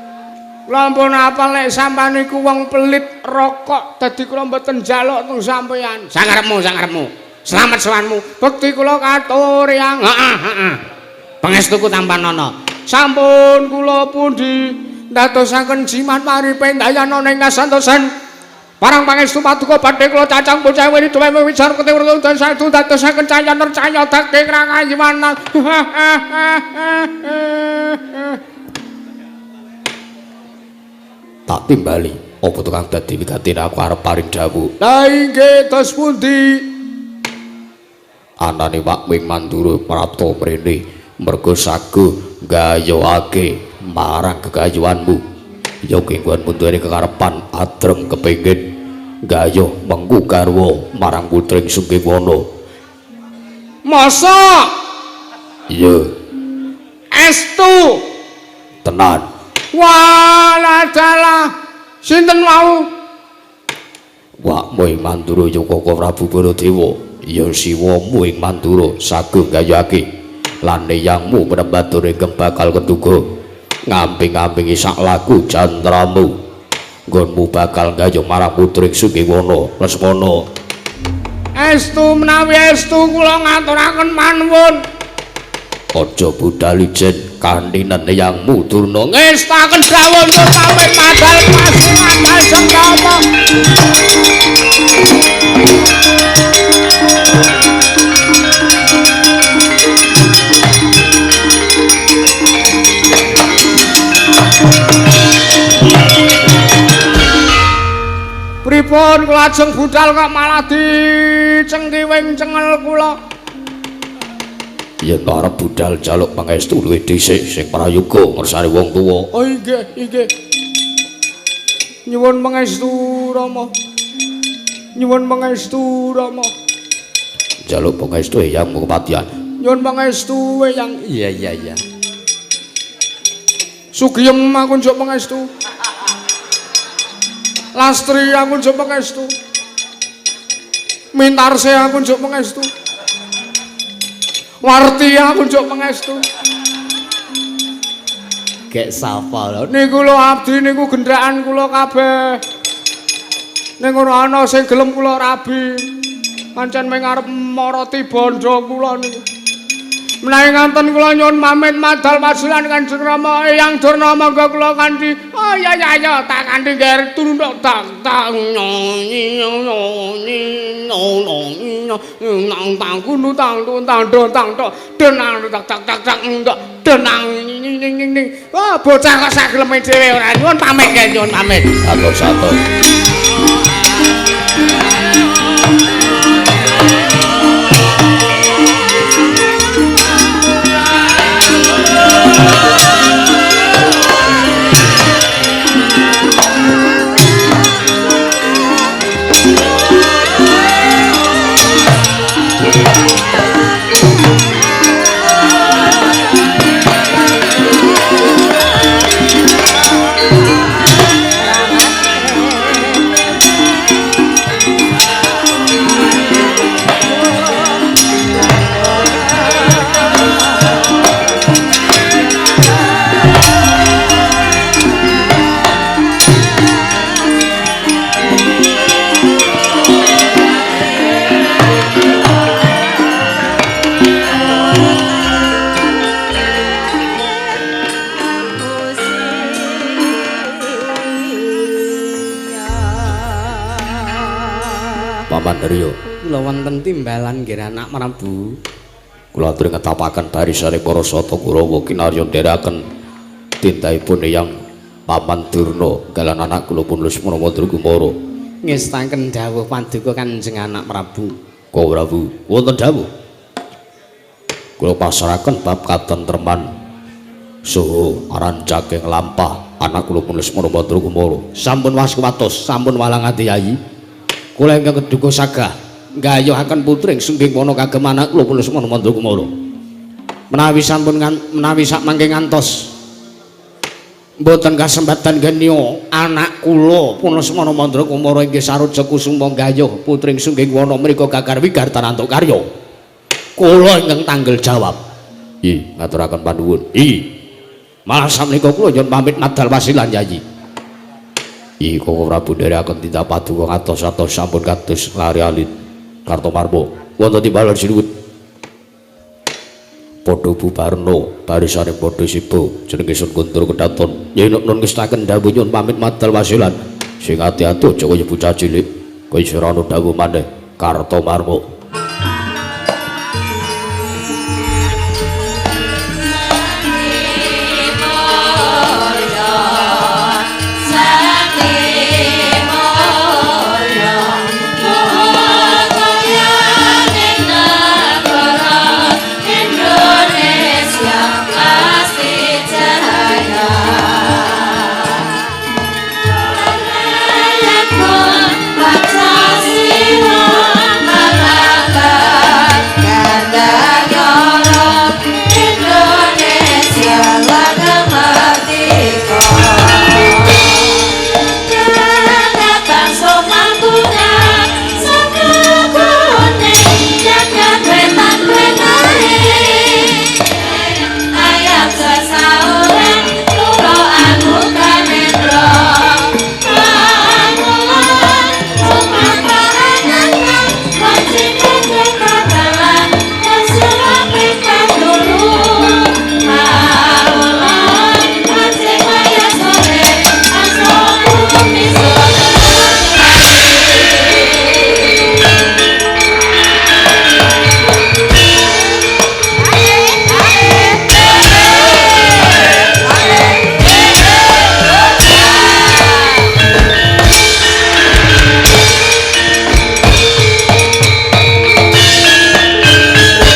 Lampun apal nek sampean niku wong pelit rokok dadi kula mboten njaluk teng sampean. Sangarepmu. Slamet sowanmu. Bekti kula katur yang. Heeh. Pangestuku tampan ana. Sampun kula pundi ndadosaken jimat paripe dayana ing kasantosan. Parang pangestu paduka badhe kula cacang bocah wiri duwe wicar ketiwur dan satu dadosaken cahya nercaya daging rangayiwana.
Tak timbali apa tukang dadi wigatine aku arep paring dawuh.
Lah inggih tos pundi?
Anane Pak Wing Mandura prapta mrene merga sagu gayokake marang gegayuhanmu. Ya kengguan munduane kekarepan adrem kepengin gayuh mengku garwa marang putring Sungkiwana.
Masa?
Iya.
Estu
Tenan.
Walah dalah sinten wau?
Wak Wing Mandura Yukaka Prabu Baladewa ya siwamu ing Mandura sagung gayuhake lan eyangmu penembatur ingkang bakal ketuga ngamping-ampingi sak laku jantramu nggonmu bakal gayuh marang putring Sungkiwana Lesmana.
Estu menawi estu kula ngaturaken manuwun.
Aja budal ijen kandhinen eyangmu Durna
Ngestaken dawuh nyuwun pamit madal pasing madal sengkama. pripun kula ajeng budal kok malah dicengkiwing cengel kula.
Yen arep budal jaluk pangestu luwih dhisik sing prayoga ngersani wong tuwa.
Oh nggih. Nyuwun pangestu Rama. Nyuwun pangestu Rama.
Jaluk pangestu Eyang Mukepatian.
Nyuwun pangestu Eyang. Iya. Sugiyem aku njuk pangestu. Lastri aku njuk pangestu. Mintarse aku njuk pangestu. Warti aku njuk pangestu. Gek sapa lho? Niku lho abdi niku gendrakan kula kabeh. Ning ora ana sing gelem kula rabi. Pancen mung arep marati bondo kula niku. Menawi nganten kula nyuwun pamit madal wasilan Kanjeng Rama Eyang Durna monggo kula kanthi ya tak kanthi ger tunduk tak nang tang kunu tang denang denang wah bocah kok sak geleme dhewe ora nyuwun pamit nggih nyuwun pamit.
Satu. Pandharya,
kula wonten timbalan nggih anak Prabu.
kula aturi ngetapaken barisane para sata Kurawa kinarya ndherekaken tintahipun Eyang Paman Durna kaliyan anak kula pun Lesmana Mandragumara.
Ngestaken dawuh paduka Kanjeng anak Prabu.
Kula Prabu, wonten dawuh. Kula pasrahaken bab katentreman saha arancaking lampah anak kula pun Lesmana Mandragumara.
Sampun waskuwatos, sampun walang ati yayi. Kula ingkang keduka sagah nggayuhaken putring sungging wana kagem anak kula pun Lesmana Mandragumara. Menawi sampun menawi sak mangke ngantos mboten kasempatan genya anak kula pun Lesmana Mandragumara inggih saruja kusuma nggayuh putring sungging wana mriku gagarwi gartanantuk karya. Kula ingkang tanggel jawab.
Nggih, ngaturaken panuwun.
Malah sakmenika kula nyuwun pamit madal wasilan yayi.
Koko Prabu nderekaken tindak paduka ngatos-atos sampun kados lari alit Kartomarma wonten timbalan sinuwun padha bubarna barisane padha siba jenenge Sun Kuntur Kedaton yen nun ngestaken dawuh nyuwun pamit madal wasilan sing ati-ati aja kaya bocah cilik kaya sira ana dawuh maneh Kartomarma.